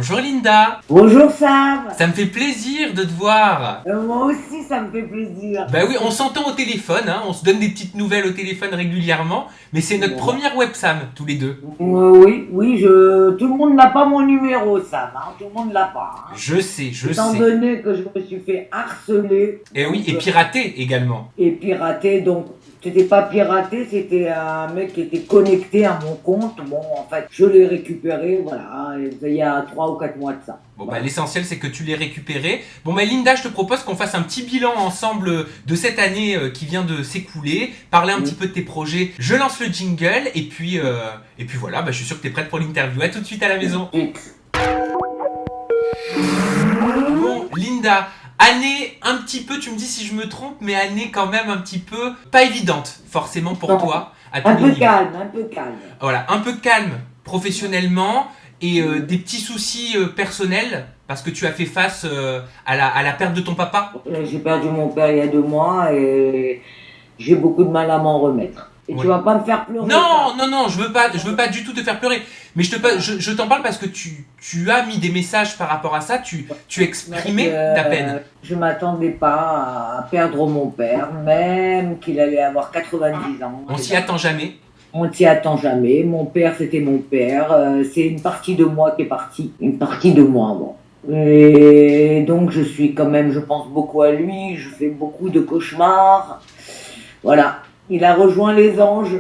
Bonjour Linda. Bonjour Sam. Ça me fait plaisir de te voir. Moi aussi ça me fait plaisir. Bah oui, on s'entend au téléphone, hein, on se donne des petites nouvelles au téléphone régulièrement, mais c'est notre première websam, tous les deux. Oui, tout le monde n'a pas mon numéro Sam, hein. Tout le monde l'a pas. Hein. Je sais. Étant donné que je me suis fait harceler. Et oui, et pirater également. Et pirater, donc c'était pas piraté, c'était un mec qui était connecté à mon compte. Bon, en fait, je l'ai récupéré, voilà, il y a 3 ou 4 mois de ça. Bon bah l'essentiel c'est que tu l'aies récupéré. Bon bah Linda, je te propose qu'on fasse un petit bilan ensemble de cette année qui vient de s'écouler, parler un petit peu de tes projets. Je lance le jingle et puis voilà, bah, je suis sûr que tu es prête pour l'interview. À tout de suite à la maison. Bon Linda, année un petit peu, tu me dis si je me trompe, mais année quand même un petit peu pas évidente forcément pour toi. À tous les niveaux. Un peu calme. Voilà, un peu calme professionnellement. Et des petits soucis personnels parce que tu as fait face à la perte de ton papa. J'ai perdu mon père il y a 2 mois et j'ai beaucoup de mal à m'en remettre. Et tu vas pas me faire pleurer. Non, je veux pas du tout te faire pleurer. Mais je t'en parle parce que tu as mis des messages par rapport à ça, tu exprimais ta peine. Je m'attendais pas à perdre mon père, même qu'il allait avoir 90 ans. On s'y attend jamais. On ne s'y attend jamais. Mon père, c'était mon père. C'est une partie de moi qui est partie. Une partie de moi, bon. Et donc, je suis quand même, je pense beaucoup à lui. Je fais beaucoup de cauchemars. Voilà. Il a rejoint les anges.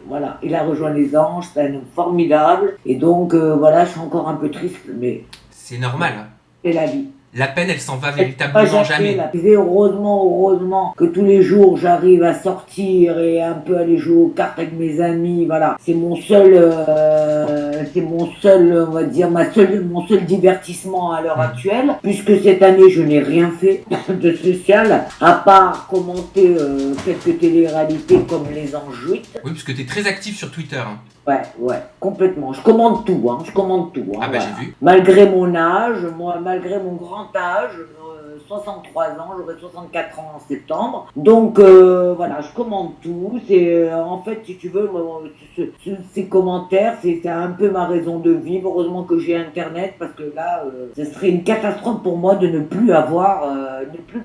Voilà. Il a rejoint les anges. C'est un homme formidable. Et donc, voilà, je suis encore un peu triste, mais... C'est normal. C'est la vie. La peine, elle s'en va véritablement jamais. Et heureusement que tous les jours j'arrive à sortir et un peu aller jouer aux cartes avec mes amis. Voilà, c'est mon seul, on va dire mon seul divertissement à l'heure actuelle. Puisque cette année je n'ai rien fait de spécial à part commenter quelques télé-réalités comme Les Anges 8. Oui, parce que tu es très actif sur Twitter. Hein. Ouais, complètement. Je commande tout. Ah bah voilà. J'ai vu. Malgré mon âge, malgré mon grand âge, 63 ans, j'aurai 64 ans en septembre. Donc voilà, je commande tout. C'est en fait, si tu veux, ces commentaires, c'est un peu ma raison de vivre. Heureusement que j'ai Internet parce que là, ce serait une catastrophe pour moi de ne plus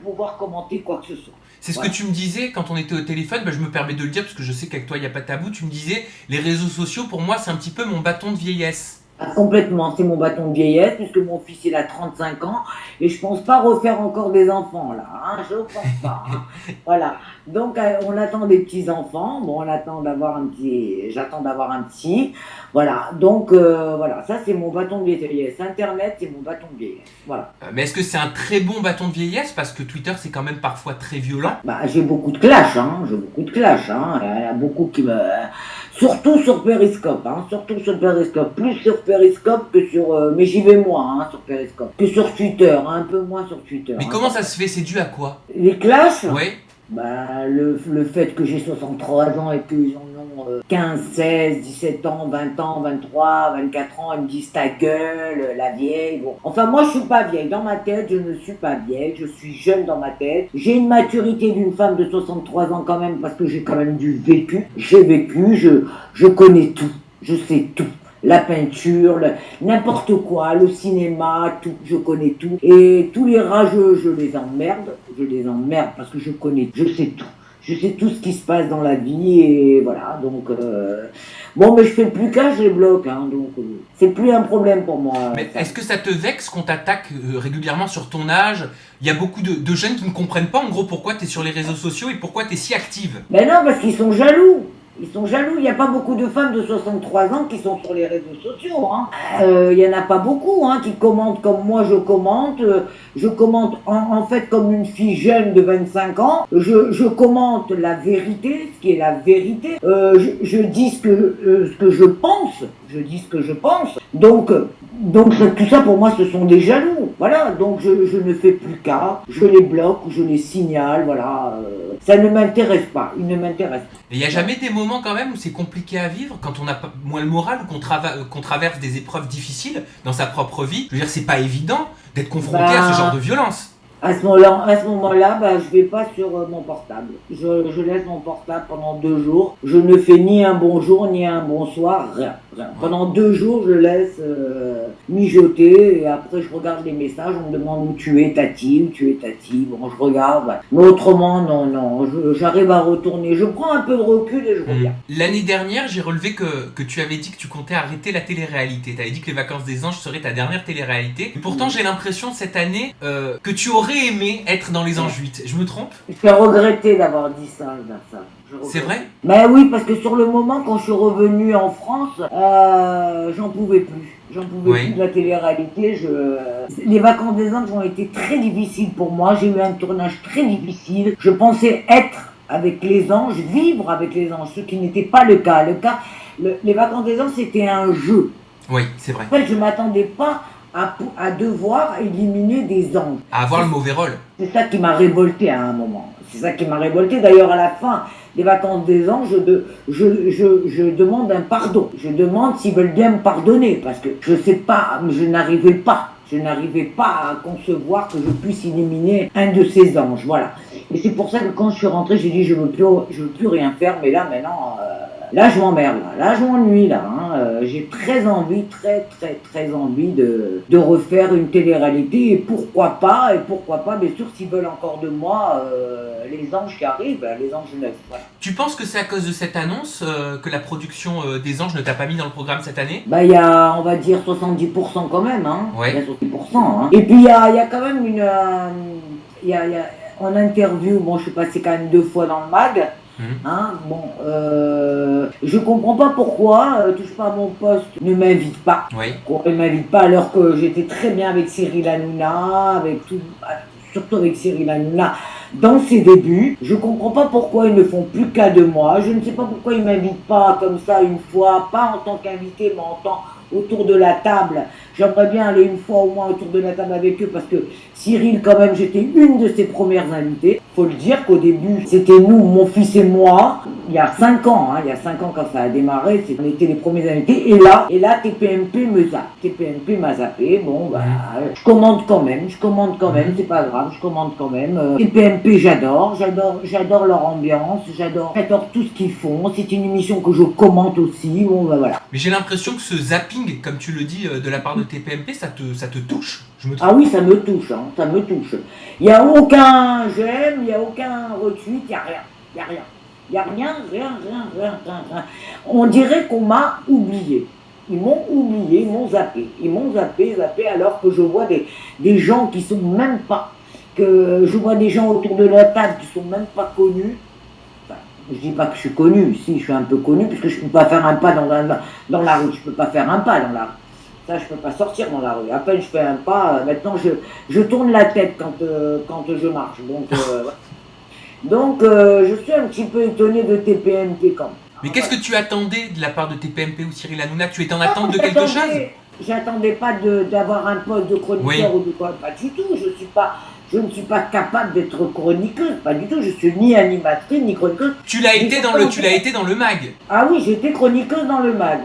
pouvoir commenter quoi que ce soit. C'est ce que tu me disais quand on était au téléphone, bah, je me permets de le dire parce que je sais qu'avec toi il n'y a pas de tabou, tu me disais les réseaux sociaux pour moi c'est un petit peu mon bâton de vieillesse. Ah, complètement, c'est mon bâton de vieillesse puisque mon fils il a 35 ans et je pense pas refaire encore des enfants là, hein, je pense pas. Hein. Voilà, donc on attend des petits enfants, bon j'attends d'avoir un petit, voilà, donc voilà, ça c'est mon bâton de vieillesse, Internet c'est mon bâton de vieillesse, voilà. Mais est-ce que c'est un très bon bâton de vieillesse parce que Twitter c'est quand même parfois très violent? Bah j'ai beaucoup de clash, il y a beaucoup qui me... Surtout sur Periscope, plus sur Periscope que sur... mais j'y vais moins sur Periscope, que sur Twitter, un peu moins sur Twitter. Mais comment ça se fait? C'est dû à quoi? Les clashs? Ouais. Bah, le fait que j'ai 63 ans et qu'ils en ont 15, 16, 17 ans, 20 ans, 23, 24 ans, ils me disent ta gueule, la vieille. Bon. Enfin, moi, je suis pas vieille. Dans ma tête, je ne suis pas vieille. Je suis jeune dans ma tête. J'ai une maturité d'une femme de 63 ans quand même parce que j'ai quand même du vécu. J'ai vécu, je connais tout. Je sais tout. La peinture, n'importe quoi, le cinéma, tout, je connais tout. Et tous les rageux, je les emmerde parce que je sais tout. Je sais tout ce qui se passe dans la vie et voilà, donc... Bon, mais je fais plus qu'un, je les bloque, hein, donc c'est plus un problème pour moi. Mais est-ce que ça te vexe qu'on t'attaque régulièrement sur ton âge? Il y a beaucoup de jeunes qui ne comprennent pas en gros pourquoi tu es sur les réseaux sociaux et pourquoi tu es si active. Ben non, parce qu'ils sont jaloux. Il n'y a pas beaucoup de femmes de 63 ans qui sont sur les réseaux sociaux. Hein. Il n'y en a pas beaucoup qui commentent comme moi je commente. Je commente en fait comme une fille jeune de 25 ans. Je commente la vérité, ce qui est la vérité. Je dis ce que je pense. Donc tout ça pour moi ce sont des jaloux. Voilà, donc je ne fais plus cas. Je les bloque, je les signale, voilà. Ça ne m'intéresse pas, il ne m'intéresse pas. Et il n'y a jamais des moments quand même où c'est compliqué à vivre, quand on n'a pas moins le moral, ou qu'on traverse des épreuves difficiles dans sa propre vie? Je veux dire, c'est pas évident d'être confronté à ce genre de violence. À ce moment-là, je vais pas sur mon portable. Je laisse mon portable pendant 2 jours. Je ne fais ni un bonjour, ni un bonsoir, Pendant 2 jours, je laisse mijoter et après je regarde les messages, on me demande où tu es Tati, bon je regarde, ouais. Mais autrement non, j'arrive à retourner, je prends un peu de recul et je reviens. L'année dernière, j'ai relevé que tu avais dit que tu comptais arrêter la télé-réalité, tu avais dit que les Vacances des Anges seraient ta dernière télé-réalité, et pourtant j'ai l'impression cette année que tu aurais aimé être dans Les Anges 8, je me trompe? Je vais regretter d'avoir dit ça, C'est vrai? Ben oui, parce que sur le moment, quand je suis revenue en France, j'en pouvais plus. Plus de la télé-réalité. Les Vacances des Anges ont été très difficiles pour moi. J'ai eu un tournage très difficile. Je pensais être avec les anges, vivre avec les anges, ce qui n'était pas le cas. Les Vacances des Anges, c'était un jeu. Oui, c'est vrai. En fait, je ne m'attendais pas à devoir éliminer des anges. À avoir le mauvais rôle. C'est ça qui m'a révolté à un moment. C'est ça qui m'a révolté. D'ailleurs, à la fin des Vacances des Anges, je demande un pardon. Je demande s'ils veulent bien me pardonner. Parce que je sais pas, je n'arrivais pas à concevoir que je puisse éliminer un de ces anges. Voilà. Et c'est pour ça que quand je suis rentrée, j'ai dit je veux plus rien faire. Mais là, maintenant... Là, je m'emmerde, là, je m'ennuie, là. J'ai très envie de refaire une télé-réalité. Et pourquoi pas, bien sûr, s'ils veulent encore de moi, les anges qui arrivent, les anges neufs. Voilà. Tu penses que c'est à cause de cette annonce que la production des anges ne t'a pas mis dans le programme cette année? Bah, il y a, on va dire, 70% quand même, hein. Ouais. Il y a 70%, hein. Et puis, il y a quand même une... en interview, bon, je suis passée quand même 2 fois dans le mag. Je comprends pas pourquoi Touche pas à mon poste ne m'invite pas. Oui. Ne m'invite pas alors que j'étais très bien avec Cyril Hanouna, surtout avec Cyril Hanouna dans ses débuts. Je comprends pas pourquoi ils ne font plus cas de moi. Je ne sais pas pourquoi ils m'invitent pas comme ça une fois, pas en tant qu'invité, mais en tant autour de la table. J'aimerais bien aller une fois au moins autour de la table avec eux parce que Cyril, quand même, j'étais une de ses premières invitées. Faut le dire qu'au début, c'était nous, mon fils et moi, il y a 5 ans, quand ça a démarré, on était les premiers invités. Et là, TPMP me zappe. TPMP m'a zappé. Bon, je commande quand même, c'est pas grave, je commande quand même. TPMP, j'adore leur ambiance, j'adore tout ce qu'ils font. C'est une émission que je commente aussi. Bon, voilà. Mais j'ai l'impression que ce zapping, comme tu le dis, de la part de TPMP, ça te touche. Ah oui, ça me touche, ça me touche. Il n'y a aucun j'aime, il n'y a aucun retweet, il n'y a rien. Il n'y a rien. On dirait qu'on m'a oublié. Ils m'ont oublié, ils m'ont zappé. Alors que je vois des gens qui sont même pas... Je vois des gens autour de la table qui sont même pas connus. Enfin, je dis pas que je suis connu, si, je suis un peu connu, puisque je ne peux pas faire un pas dans la rue. Je peux pas faire un pas dans la rue. Ça, je peux pas sortir dans la rue. À peine je fais un pas, maintenant je tourne la tête quand je marche. Donc, je suis un petit peu étonné de TPMP quand même. Mais qu'est-ce que tu attendais de la part de TPMP ou Cyril Hanouna? Tu étais en attente de quelque chose? J'attendais pas d'avoir un poste de chroniqueur ou de quoi, pas du tout. Je ne suis pas capable d'être chroniqueuse, pas du tout. Je suis ni animatrice ni chroniqueuse. Tu l'as été dans le mag. Ah oui, j'ai été chroniqueuse dans le mag.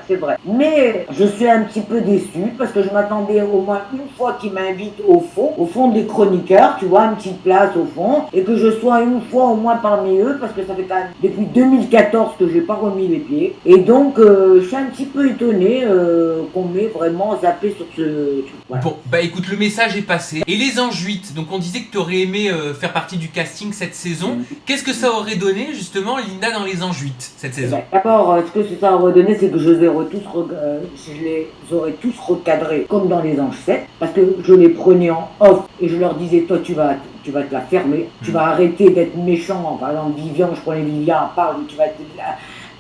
C'est vrai. Mais je suis un petit peu déçue parce que je m'attendais au moins une fois qu'ils m'invitent au fond des chroniqueurs, tu vois, une petite place au fond, et que je sois une fois au moins parmi eux parce que ça fait quand même depuis 2014 que j'ai pas remis les pieds. Et donc, je suis un petit peu étonnée qu'on m'ait vraiment zappé sur ce truc. Voilà. Bon, bah écoute, le message est passé. Et les Anges 8, donc on disait que tu aurais aimé faire partie du casting cette saison. Qu'est-ce que ça aurait donné justement, Linda, dans les Anges 8 cette saison? D'abord, ce que ça aurait donné, c'est que je les aurais tous recadrés comme dans les Anges 7, parce que je les prenais en off et je leur disais, toi tu vas te la fermer, tu vas arrêter d'être méchant. Par exemple, Vivian, je prenais Vivian à part, tu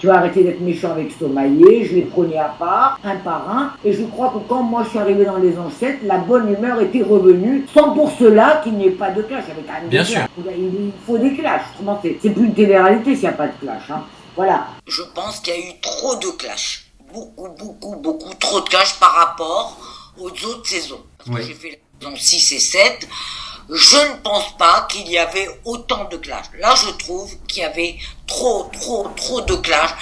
vas arrêter d'être méchant avec Somaïe, je les prenais à part, un par un, et je crois que quand moi je suis arrivé dans les Anges 7, la bonne humeur était revenue, sans pour cela qu'il n'y ait pas de clash. Avec quand même bien sûr. Il faut des clashs, c'est plus une télé-réalité s'il n'y a pas de clash. Voilà. Je pense qu'il y a eu trop de clash, beaucoup trop de clash par rapport aux autres saisons. Parce que j'ai fait la saison 6 et 7, je ne pense pas qu'il y avait autant de clash. Là, je trouve qu'il y avait trop de clash,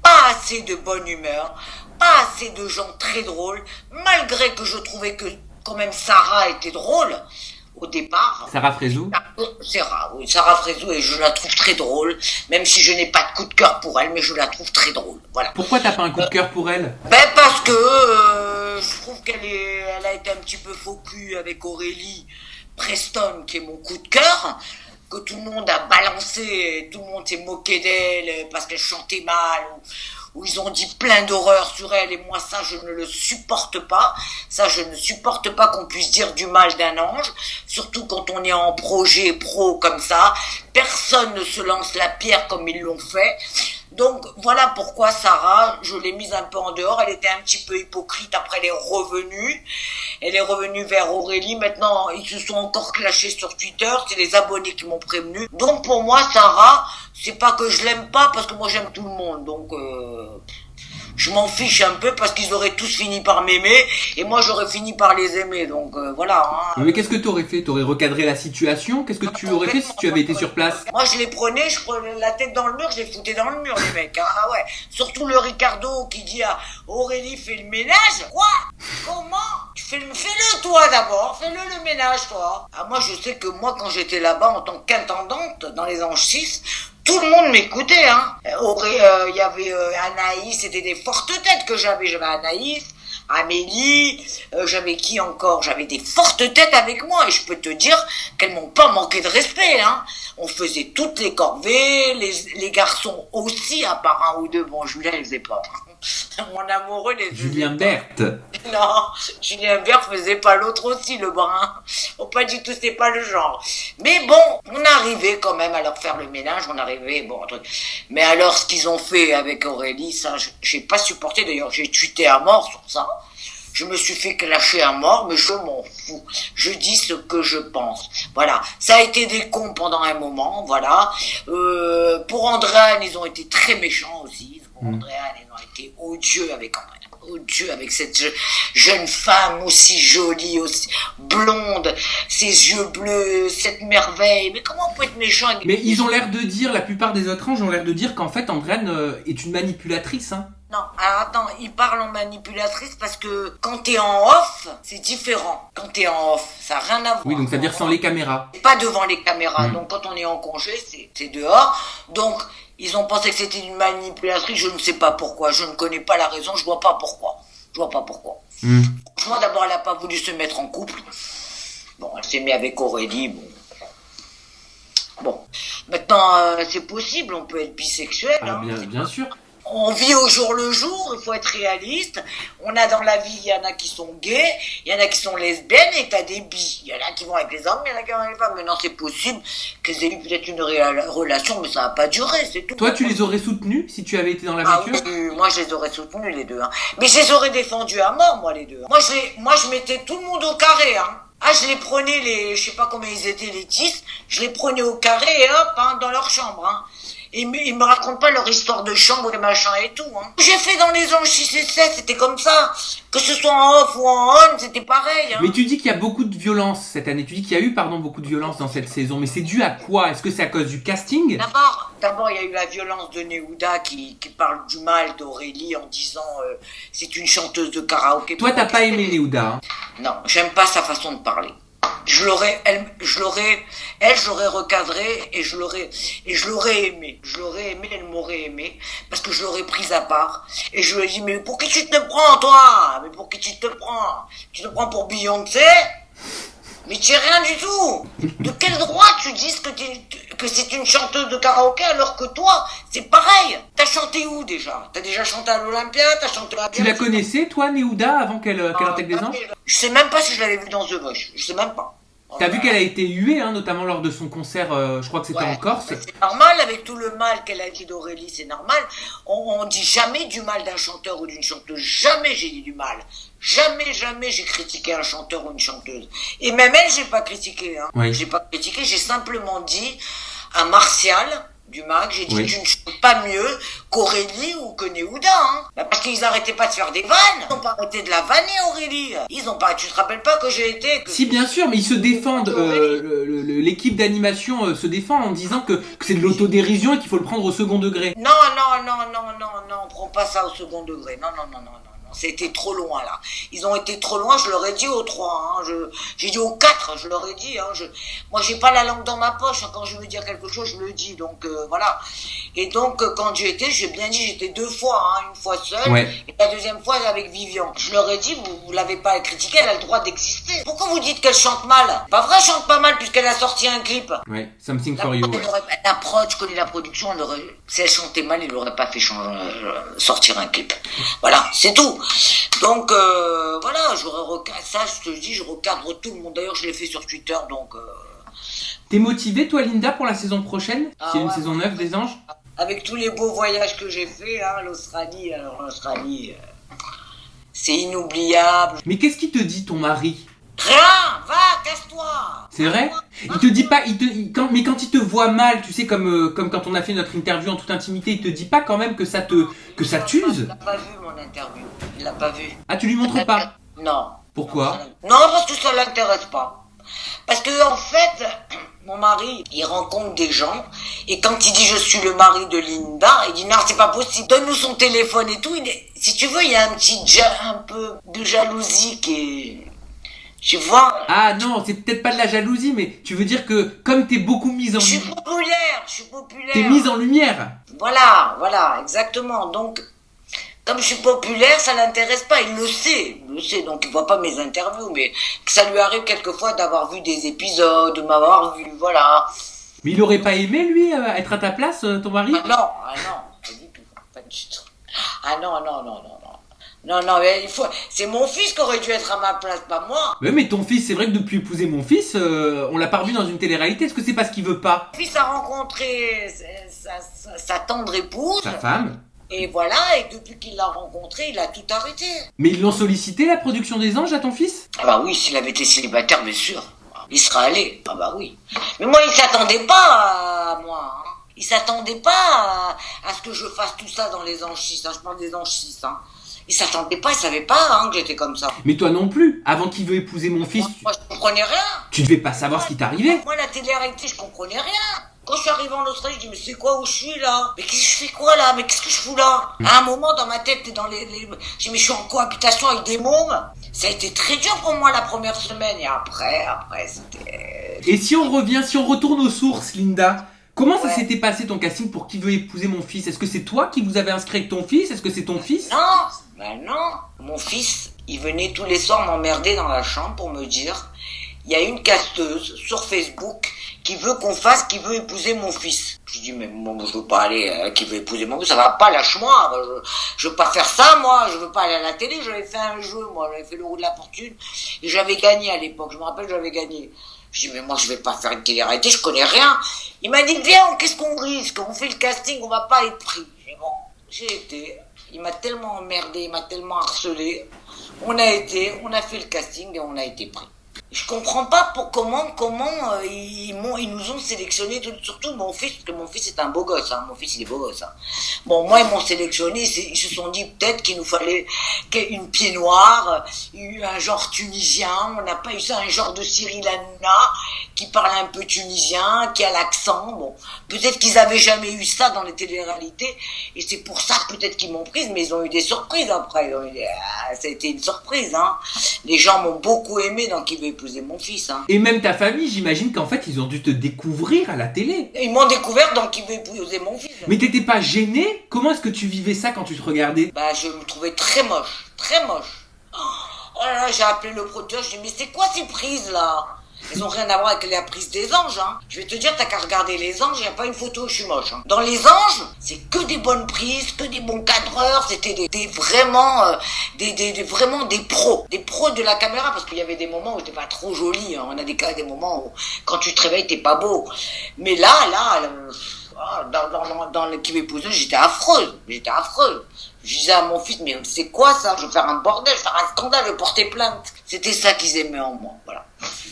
pas assez de bonne humeur, pas assez de gens très drôles, malgré que je trouvais que quand même Sarah était drôle. au départ. Sarah Frézou. Sarah, oui, Sarah Frézou, et je la trouve très drôle, même si je n'ai pas de coup de cœur pour elle, mais je la trouve très drôle. Voilà. Pourquoi t'as pas un coup de cœur pour elle? Parce que je trouve elle a été un petit peu faux cul avec Aurélie Preston, qui est mon coup de cœur, que tout le monde a balancé, tout le monde s'est moqué d'elle parce qu'elle chantait mal, où ils ont dit plein d'horreurs sur elle, et moi ça je ne le supporte pas. Ça je ne supporte pas qu'on puisse dire du mal d'un ange, surtout quand on est en projet pro comme ça. Personne ne se lance la pierre comme ils l'ont fait. Donc voilà pourquoi Sarah, je l'ai mise un peu en dehors. Elle était un petit peu hypocrite, après elle est revenue. Elle est revenue vers Aurélie. Maintenant, ils se sont encore clashés sur Twitter. C'est les abonnés qui m'ont prévenu. Donc pour moi, Sarah, c'est pas que je l'aime pas, parce que moi j'aime tout le monde. Donc je m'en fiche un peu, parce qu'ils auraient tous fini par m'aimer et moi j'aurais fini par les aimer. Donc voilà. Hein. Mais qu'est-ce que t'aurais fait? T'aurais recadré la situation? Qu'est-ce que tu aurais fait si tu avais été sur place? Moi je prenais la tête dans le mur, je les foutais dans le mur, les mecs. Hein. Ah ouais. Surtout le Ricardo qui dit à Aurélie, fais le ménage. Quoi? Comment? Fais-le toi d'abord, fais-le le ménage toi. Ah, moi je sais que moi quand j'étais là-bas en tant qu'intendante dans les Anges 6, tout le monde m'écoutait, hein. Il y avait Anaïs, c'était des fortes têtes que j'avais. J'avais Anaïs, Amélie, j'avais qui encore? J'avais des fortes têtes avec moi, et je peux te dire qu'elles m'ont pas manqué de respect, hein. On faisait toutes les corvées, les garçons aussi, à part un ou deux. Bon, Julien, il faisait pas. Mon amoureux les Julien Berthe. Non, Julien Berthe faisait pas, l'autre aussi, le brun. Oh, pas du tout, c'est pas le genre. Mais bon, on arrivait quand même à leur faire le ménage, on arrivait, bon, un truc. Mais alors, ce qu'ils ont fait avec Aurélie, ça, j'ai pas supporté. D'ailleurs, j'ai tweeté à mort sur ça. Je me suis fait clasher à mort, mais je m'en fous. Je dis ce que je pense. Voilà. Ça a été des cons pendant un moment, voilà. Pour Andréane, ils ont été très méchants aussi. Pour Andréane, ils ont été odieux avec Andréane. Odieux avec cette jeune femme aussi jolie, aussi blonde, ses yeux bleus, cette merveille. Mais comment on peut être méchant avec... Mais ils ont l'air de dire, la plupart des autres anges ont l'air de dire qu'en fait Andréane est une manipulatrice, hein. Non, alors attends, ils parlent en manipulatrice parce que quand t'es en off, c'est différent. Quand t'es en off, ça n'a rien à voir. Oui, donc ça veut dire sans les caméras. C'est pas devant les caméras, donc quand on est en congé, c'est dehors. Donc, ils ont pensé que c'était une manipulatrice, je ne sais pas pourquoi, je ne connais pas la raison, je vois pas pourquoi. Franchement, d'abord, elle a pas voulu se mettre en couple. Bon, elle s'est mise avec Aurélie, bon. Maintenant, c'est possible, on peut être bisexuel. Ah, hein, bien sûr. On vit au jour le jour, il faut être réaliste. On a dans la vie, il y en a qui sont gays, il y en a qui sont lesbiennes, et t'as des bi. Il y en a qui vont avec les hommes, il y en a qui vont avec les femmes. Maintenant, c'est possible qu'ils aient eu peut-être une relation, mais ça n'a pas duré, c'est tout. Toi, tu les aurais soutenus si tu avais été dans l'aventure? Ah oui, moi je les aurais soutenus les deux. Hein. Mais je les aurais défendus à mort, moi les deux. Moi je mettais tout le monde au carré. Hein. Ah, je les prenais, je sais pas combien ils étaient, les 10, je les prenais au carré et hop, hein, dans leur chambre. Hein. Et ils me racontent pas leur histoire de chambre et machin et tout. Hein. J'ai fait dans les Anges 6 et 7, c'était comme ça. Que ce soit en off ou en on, c'était pareil. Hein. Mais tu dis qu'il y a beaucoup de violence cette année. Tu dis qu'il y a eu, beaucoup de violence dans cette saison. Mais c'est dû à quoi? Est-ce que c'est à cause du casting? D'abord, il y a eu la violence de Neouda qui parle du mal d'Aurélie en disant c'est une chanteuse de karaoké. Toi, t'as pas aimé Neouda, hein? Non, j'aime pas sa façon de parler. Je l'aurais recadré et je l'aurais aimé. Je l'aurais aimé, elle m'aurait aimé, parce que je l'aurais prise à part. Et je lui ai dit, mais pour qui tu te prends, toi? Mais pour qui tu te prends? Tu te prends pour Beyoncé? Mais tu es rien du tout. De quel droit tu dis que c'est une chanteuse de karaoké alors que toi, c'est pareil. T'as chanté où déjà? T'as déjà chanté à l'Olympia? T'as chanté à... Tu la connaissais, toi, Neouda, avant qu'elle intègre les Anges? Je sais même pas si je l'avais vue dans The Voice. Je sais même pas. T'as vu qu'elle a été huée, hein, notamment lors de son concert, je crois que c'était en Corse. C'est normal, avec tout le mal qu'elle a dit d'Aurélie, c'est normal. On dit jamais du mal d'un chanteur ou d'une chanteuse. Jamais j'ai dit du mal. Jamais j'ai critiqué un chanteur ou une chanteuse. Et même elle, j'ai pas critiqué. Hein. Oui. J'ai pas critiqué, j'ai simplement dit à Martial du MAC, j'ai dit oui. Tu ne chantes pas mieux qu'Aurélie ou que Neouda. Hein. Parce qu'ils arrêtaient pas de faire des vannes. Ils ont pas arrêté de la vanner, Aurélie. Ils ont pas. Tu te rappelles pas que j'ai été... Si, bien sûr, mais ils se défendent. L'équipe d'animation se défend en disant que c'est de l'autodérision et qu'il faut le prendre au second degré. Non, on prend pas ça au second degré. Non. C'était trop loin, là. Ils ont été trop loin, je leur ai dit aux 3, hein. J'ai dit aux 4, je leur ai dit, hein. Moi, j'ai pas la langue dans ma poche, hein. Quand je veux dire quelque chose, je le dis, donc, voilà. Et donc, quand j'y étais, j'ai bien dit, j'étais 2 fois, hein. Une fois seule, et la deuxième fois avec Vivian. Je leur ai dit, vous l'avez pas critiquée, elle a le droit d'exister. Pourquoi vous dites qu'elle chante mal? Pas vrai, elle chante pas mal, puisqu'elle a sorti un clip. Ouais, Something for You. La prod, je connais la production, si elle chantait mal, il aurait pas fait sortir un clip. Voilà, c'est tout. Donc, voilà, ça, je te dis, je recadre tout le monde. D'ailleurs, je l'ai fait sur Twitter, donc... T'es motivée, toi, Linda, pour la saison prochaine? S'il y a une saison 9 des Anges? Avec tous les beaux voyages que j'ai fait, hein, l'Australie, c'est inoubliable. Mais qu'est-ce qu'il te dit, ton mari? Rien, va, casse-toi. C'est vrai? Il te dit pas, mais quand il te voit mal, tu sais, comme quand on a fait notre interview en toute intimité, il te dit pas quand même que ça t'use? Il l'a pas vu, mon interview. Il l'a pas vu. Ah, tu lui montres pas? Non. Pourquoi? Non, parce que ça l'intéresse pas. Parce que, en fait, mon mari, il rencontre des gens, et quand il dit je suis le mari de Linda, il dit non, c'est pas possible, donne-nous son téléphone et tout. Si tu veux, il y a un peu de jalousie qui est... Tu vois? Ah non, c'est peut-être pas de la jalousie, mais tu veux dire que comme t'es beaucoup mise en lumière... Je suis populaire. T'es mise en lumière. Voilà, exactement. Donc, comme je suis populaire, ça l'intéresse pas, il le sait, donc il voit pas mes interviews, mais que ça lui arrive quelquefois d'avoir vu des épisodes, de m'avoir vu, voilà. Mais il aurait pas aimé, lui, être à ta place, ton mari? Ah non, pas du tout, pas du tout. Ah non. Non, mais c'est mon fils qui aurait dû être à ma place, pas moi. Mais ton fils, c'est vrai que depuis épouser mon fils, on l'a pas revu dans une télé-réalité. Est-ce que c'est parce qu'il veut pas? Mon fils a rencontré sa tendre épouse. Sa femme. Et voilà, et depuis qu'il l'a rencontré, il a tout arrêté. Mais ils l'ont sollicité, la production des Anges, à ton fils? Ah bah oui, s'il avait été célibataire, bien sûr. Il serait allé. Ah bah oui. Mais moi, il s'attendait pas à moi, hein. Il s'attendait pas à ce que je fasse tout ça dans les Anges 6, hein. Je parle des Anges 6, hein. Il s'attendait pas, il savait pas, hein, que j'étais comme ça. Mais toi non plus. Avant qu'il veut épouser mon fils... Moi, je comprenais rien. Tu devais pas savoir ce qui t'arrivait. Moi, la télé-réalité, je comprenais rien. Quand je suis arrivé en Australie, je dis, mais c'est quoi où je suis, là? Mais je fais quoi, là? Mais qu'est-ce que je fous, là? À un moment, dans ma tête, je dis, mais je suis en cohabitation avec des mômes. Ça a été très dur pour moi, la première semaine. Et après, c'était... Et si on retourne aux sources, Linda, comment ça s'était passé, ton casting, pour Qui veut épouser mon fils? Est-ce que c'est toi qui vous avez inscrit avec ton fils? Est-ce que c'est ton fils? Non. Mon fils, il venait tous les soirs m'emmerder dans la chambre pour me dire, il y a une casteuse sur Facebook qui veut épouser mon fils. Je dis, mais moi, je veux pas aller, qui veut épouser mon fils, ça va pas, lâche-moi, je veux pas faire ça, moi, je veux pas aller à la télé, j'avais fait un jeu, moi, j'avais fait le roue de la fortune, et j'avais gagné à l'époque, je me rappelle, j'avais gagné. Je dis, mais moi, je vais pas faire une télé-réalité, je connais rien. Il m'a dit, viens, qu'est-ce qu'on risque? On fait le casting, on va pas être pris. J'ai dit, bon, j'ai été. Il m'a tellement emmerdé, il m'a tellement harcelé. On a fait le casting et on a été pris. Je comprends pas comment ils nous ont sélectionnés, surtout mon fils, parce que mon fils est un beau gosse, hein. Mon fils, il est beau gosse, hein. Bon, moi, ils m'ont sélectionné, ils se sont dit peut-être qu'il nous fallait une pied noire, un genre tunisien, on n'a pas eu ça, un genre de Cyril Hanouna, qui parle un peu tunisien, qui a l'accent, bon. Peut-être qu'ils avaient jamais eu ça dans les téléréalités, et c'est pour ça peut-être qu'ils m'ont prise, mais ils ont eu des surprises après. Ça a été une surprise, hein. Les gens m'ont beaucoup aimé dans Qui veut épouser mon fils, hein. Et même ta famille, j'imagine qu'en fait, ils ont dû te découvrir à la télé. Ils m'ont découvert dans Qui veut épouser mon fils. Mais t'étais pas gêné? Comment est-ce que tu vivais ça quand tu te regardais? Bah, je me trouvais très moche, très moche. Oh là là, j'ai appelé le producteur, je dis, mais c'est quoi ces prises, là? Ils ont rien à voir avec la prise des Anges, hein. Je vais te dire, t'as qu'à regarder les Anges, il n'y a pas une photo où je suis moche, hein. Dans les Anges, c'est que des bonnes prises, que des bons cadreurs, c'était vraiment des pros. Des pros de la caméra, parce qu'il y avait des moments où t'es pas trop jolie, hein. On a des moments où, quand tu te réveilles, t'es pas beau. Mais là, dans le Qui veut épouser, j'étais affreuse. Je disais à mon fils, mais c'est quoi ça? Je vais faire un bordel, je vais faire un scandale, je vais porter plainte. C'était ça qu'ils aimaient en moi, voilà.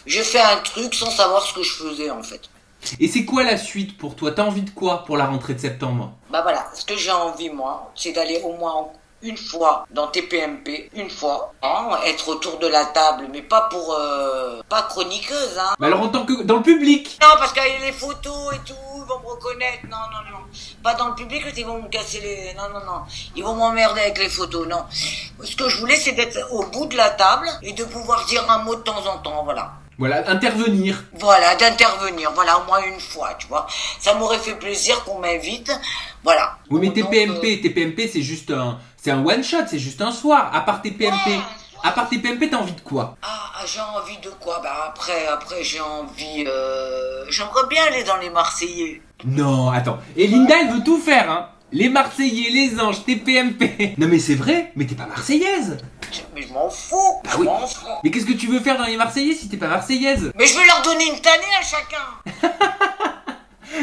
J'ai fait un truc sans savoir ce que je faisais, en fait. Et c'est quoi la suite pour toi? T'as envie de quoi pour la rentrée de septembre? Bah voilà, ce que j'ai envie, moi, c'est d'aller au moins une fois dans TPMP, une fois, hein, être autour de la table, mais pas pas chroniqueuse, hein. Mais alors en tant que dans le public? Non, parce qu'il y a les photos et tout, ils vont me reconnaître. Non. Pas dans le public, ils vont me casser les... Non. Ils vont m'emmerder avec les photos, non. Ce que je voulais, c'est d'être au bout de la table et de pouvoir dire un mot de temps en temps, voilà. Voilà, intervenir. Voilà, d'intervenir, voilà, au moins une fois, tu vois. Ça m'aurait fait plaisir qu'on m'invite, voilà. Oui, mais TPMP, c'est juste c'est un one shot, c'est juste un soir. À part TPMP, t'as envie de quoi? J'ai envie de quoi? Après, j'ai envie, j'aimerais bien aller dans les Marseillais. Non, attends. Et Linda, elle veut tout faire, hein. Les Marseillais, les Anges, TPMP. Non mais c'est vrai, mais t'es pas marseillaise. Mais je m'en fous, Ah oui. Mais qu'est-ce que tu veux faire dans les Marseillais si t'es pas marseillaise? Mais je vais leur donner une tannée à chacun.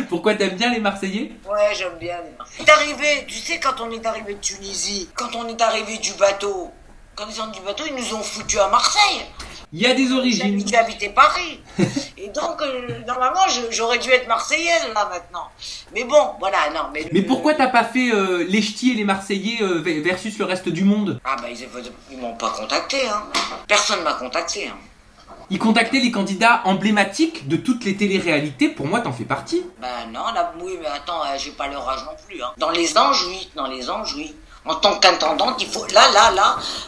Pourquoi t'aimes bien les Marseillais? Ouais, j'aime bien les Marseillais. Arrivé, tu sais, quand on est arrivé de Tunisie, quand on est arrivé du bateau, ils nous ont foutus à Marseille. Il y a des origines. J'ai habité Paris. Et donc, normalement, j'aurais dû être marseillaise, là, maintenant. Mais bon, voilà, non. Mais pourquoi t'as pas fait les ch'tis et les Marseillais versus le reste du monde? Ils m'ont pas contacté, hein. Personne m'a contacté, hein. Ils contactaient les candidats emblématiques de toutes les téléréalités, pour moi t'en fais partie. Non, là, oui, mais attends, j'ai pas leur âge non plus, hein. Dans les Anges, oui. En tant qu'intendante, il faut, là,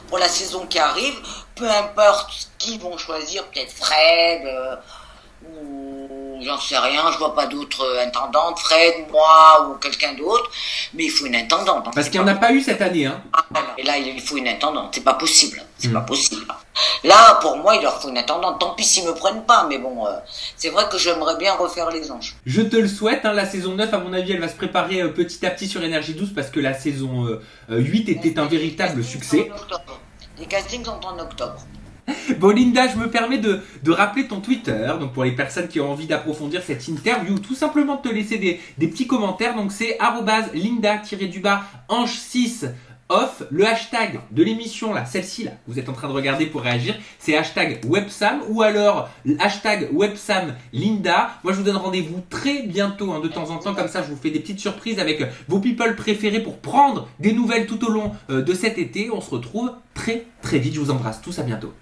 pour la saison qui arrive, peu importe ce qu'ils vont choisir, peut-être Fred, ou j'en sais rien, je vois pas d'autres intendantes, Fred, moi, ou quelqu'un d'autre, mais il faut une intendante. Hein. Parce qu'il n'y en a pas eu cette année, hein. Et là, il faut une intendante, c'est pas possible. Pas possible. Là, pour moi, il leur faut une attendante. Tant pis s'ils me prennent pas, mais bon, c'est vrai que j'aimerais bien refaire les Anges. Je te le souhaite, hein, la saison 9, à mon avis, elle va se préparer petit à petit sur Énergie 12 parce que la saison 8 était un véritable succès. Les castings sont en octobre. Bon Linda, je me permets de rappeler ton Twitter, donc pour les personnes qui ont envie d'approfondir cette interview, tout simplement de te laisser des petits commentaires, donc c'est @linda_ange6 off, le hashtag de l'émission là, celle-ci là, vous êtes en train de regarder pour réagir, c'est hashtag websam ou alors hashtag websam Linda. Moi je vous donne rendez-vous très bientôt, hein, de temps en temps, comme ça je vous fais des petites surprises avec vos people préférés pour prendre des nouvelles tout au long de cet été. On se retrouve très très vite, je vous embrasse tous, à bientôt.